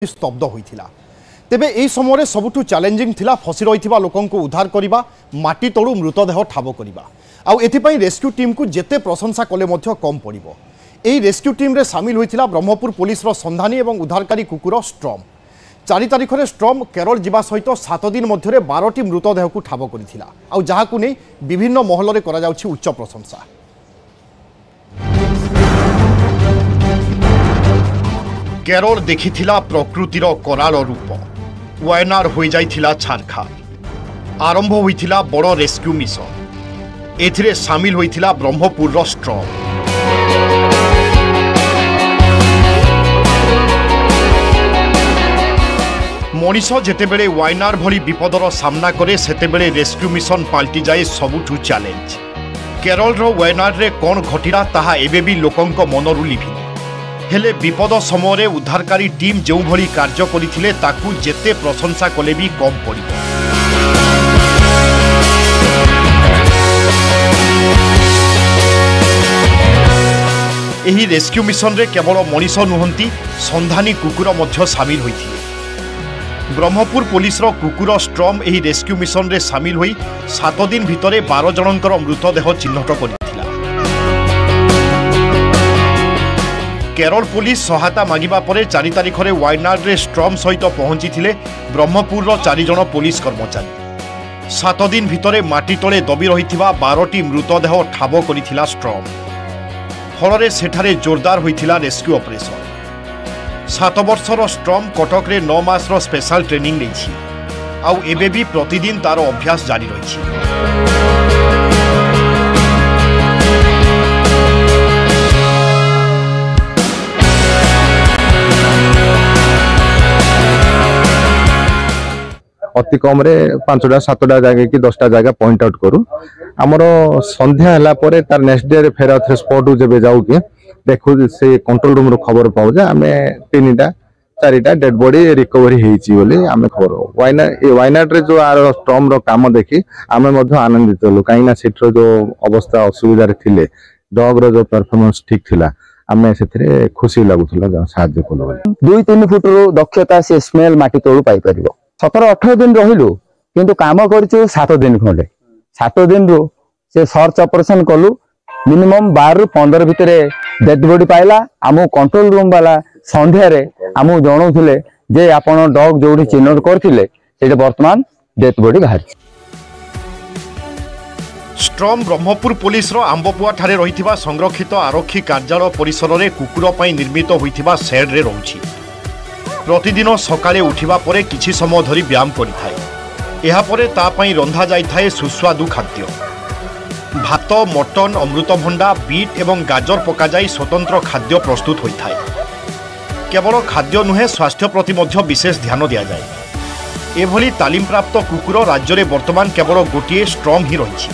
स्तब्ध होइथिला। तेबे एई समय सबुठु चैलेंजिंग थिला फसी रहिथिबा लोकंकु उद्धार करिबा, माटी तळु मृतदेह ठाब करिबा। आउ एथिपई रेस्क्यू टीम को जेते प्रशंसा कले मध्य कम पड़िबो। एई रेस्क्यू टीम रे शामिल होइथिला ब्रह्मपुर पुलिस रो संधानी एवं उद्धारकारी कुकुर स्ट्रॉम। 4 तारिख रे स्ट्रॉम केरल जिबा सहित 7 दिन मध्य 12टी मृतदेह को ठाब करिथिला। आउ जाहाकु नै विभिन्न महल रे करा जाउछि उच्च प्रशंसा। केरल देखिथिला प्रकृतिर कराल रूप, वायनाड हो जाइथिला छारखार। आरंभ होइथिला बड़ रेस्क्यू मिशन। एथिरे शामिल होइथिला ब्रह्मपुर रो स्ट्रॉम। मनीष जेतेबेले वायनाड भली विपदर सामना करे सेतेबेले रेस्क्यू मिशन पाल्टी जाए सबुठु चैलेंज। केरल रो वायनाड रे कोन घटिला ताहा एबे भी लोकंक मनरु लिभिनी। हेले विपद समय उद्धारकारी टीम जो भली कार्य करथिले ताकू जेते प्रशंसा कले भी कम पड़िबो। एही रेस्क्यू मिशन रे केवल मनीष नुहंती, संधानी कुकुर मध्य शामिल होइथिले। ब्रह्मपुर पुलिस रो कुकुर स्ट्रॉम एही रेस्क्यू मिशन रे शामिल होई 7 दिन भितरे 12 जनकर मृतदेह चिन्हट कर। केरल पुलिस सहायता मागिबा परे 4 तारिख रे वायनाड रे स्ट्रॉम सहित पहुंची थिले ब्रह्मपुर रो 4 जन पुलिस कर्मचारी। 7 दिन भितरे माटी तले दबी रहिथिबा 12टी मृतदेह ठाब करिथिला स्ट्रॉम। फलरे सेठारे जोरदार होइथिला रेस्क्यू ऑपरेशन। 7 वर्षर स्ट्रॉम कटक रे 9 मास रो स्पेशल ट्रेनिंग लेछि। आउ एबे भी प्रतिदिन तार अभ्यास जारी रहिछि। अति कम रे 5टा 7टा जगह कि 10टा जगह पॉइंट आउट करू। आमर संध्या हला परे तार नेक्स्ट डे रे फेर थे स्पॉट जेबे जाऊ के देखु से कंट्रोल रूम रो खबर पाऊ जे आमे 3टा 4टा डेड बॉडी रिकवरी हेची बोली आमे खबर। वायनाड रे जो आर स्ट्रॉम रो काम देखि आमे मध्य आनंदित होलु, काईना सेठरो जो अवस्था असुविधा रे थिले डॉग रो जो परफॉर्मेंस ठीक थिला आमे सेथरे खुशी लागुथला साहाय्य कोलो। 2-3 फुट रो दक्षता से स्मेल माटी तळु पाई परिबो। 17-18 दिन रहिलु किंतु काम करछु 7 दिन खंडे। 7 दिन रो से सर्च ऑपरेशन कलु। मिनिमम 12 ରୁ 15 भितरे डेड बॉडी पाइला। आमु कंट्रोल रूम वाला संध्या रे आमु जणौथिले जे आपण डॉग जोडी चिन्हट करथिले सेटा वर्तमान डेड बॉडी बाहर। स्ट्रॉम ब्रह्मपुर पुलिस रो आंबपुआ ठारे रहिथिबा संरक्षित आरक्षी कार्यालय परिसर रे कुकुर पई निर्मित होइथिबा शेड रे रहउछि। प्रतिदिन सकाळे उठिबा परे किछि समय धरी व्यायाम करिथाय। एहा परे ता पई रंधा जाइथाय सुस्वादु खाद्य। भात, मटन, अमृतभंडा, बीट एवं गाजर पका जाई स्वतंत्र खाद्य प्रस्तुत होइथाय। केवल खाद्य नुहे स्वास्थ्य प्रति मध्य विशेष ध्यान दिया जाए। एभली तालीम प्राप्त कुकुर राज्य में वर्तमान केवल गोटे स्ट्रॉम ही रही।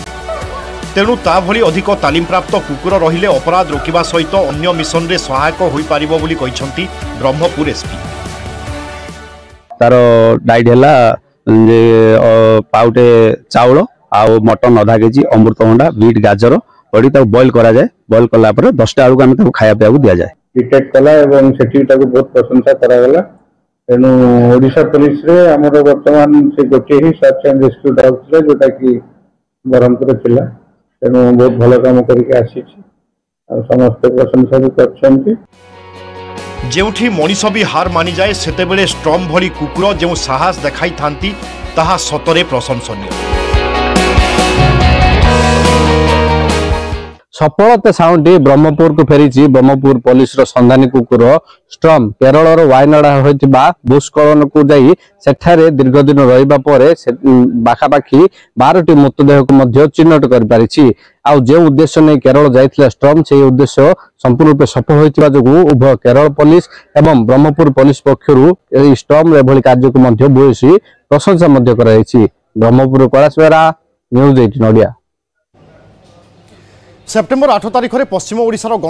तेणु ता भली अधिक तालीम प्राप्त कुकुर रहिले अपराध रोकिबा सहित अन्य मिशन रे सहायक होई पारिबो बोली कहिसंती ब्रह्मपुर एसपी। तार डाइट है पाउटे चाउल आउ मटन आधा केजी अमृतभंडा बीट गाजर पड़ी बॉइल करा जाए। बॉइल कला 10टा बेलू आम खाया पीया दि जाए। डिटेक्ट कला एवं सेठी बहुत प्रशंसा करागला। तेणु ओडिशा पुलिस रे हमर वर्तमान से गोटे ही सर्च एंड रेस्क्यू डॉग थिला जोटा कि ब्रह्मपुर थिला। तेणु बहुत भल काम करके आसी समस्त प्रशंसा भी करछंती। जेउठी मनीष भी हार मानि जाए सेतेबेले स्ट्रॉम भली कुकुर जो साहस देखाई थांती ताहा सतरे प्रशंसनीय। सफलता साउंडी ब्रह्मपुर को फेरी ब्रह्मपुर पुलिस रो संधानी कुकुर स्ट्रॉम केरल रो वायनाड होइतिबा भूस्खलन को जाई सेठारे दीर्घ दिन रहिबा परे बाखाबाखी 12टी मृतदेह को मध्य चिन्हट कर पारिछि। आउ जे उद्देश्य नै केरल जाइथिला स्ट्रॉम से उद्देश्य संपूर्ण रूप सफल होइतिबा जगु उभय केरल पुलिस एवं ब्रह्मपुर पुलिस पक्षरु एही स्ट्रॉम रे भली कार्यक मध्य भूयसी प्रशंसा मध्य कराइछि। ब्रह्मपुर कलासवेरा न्यूज 18 ओडिया। सेप्टेम्बर 8 तारिख रे पश्चिम ओडिसा रो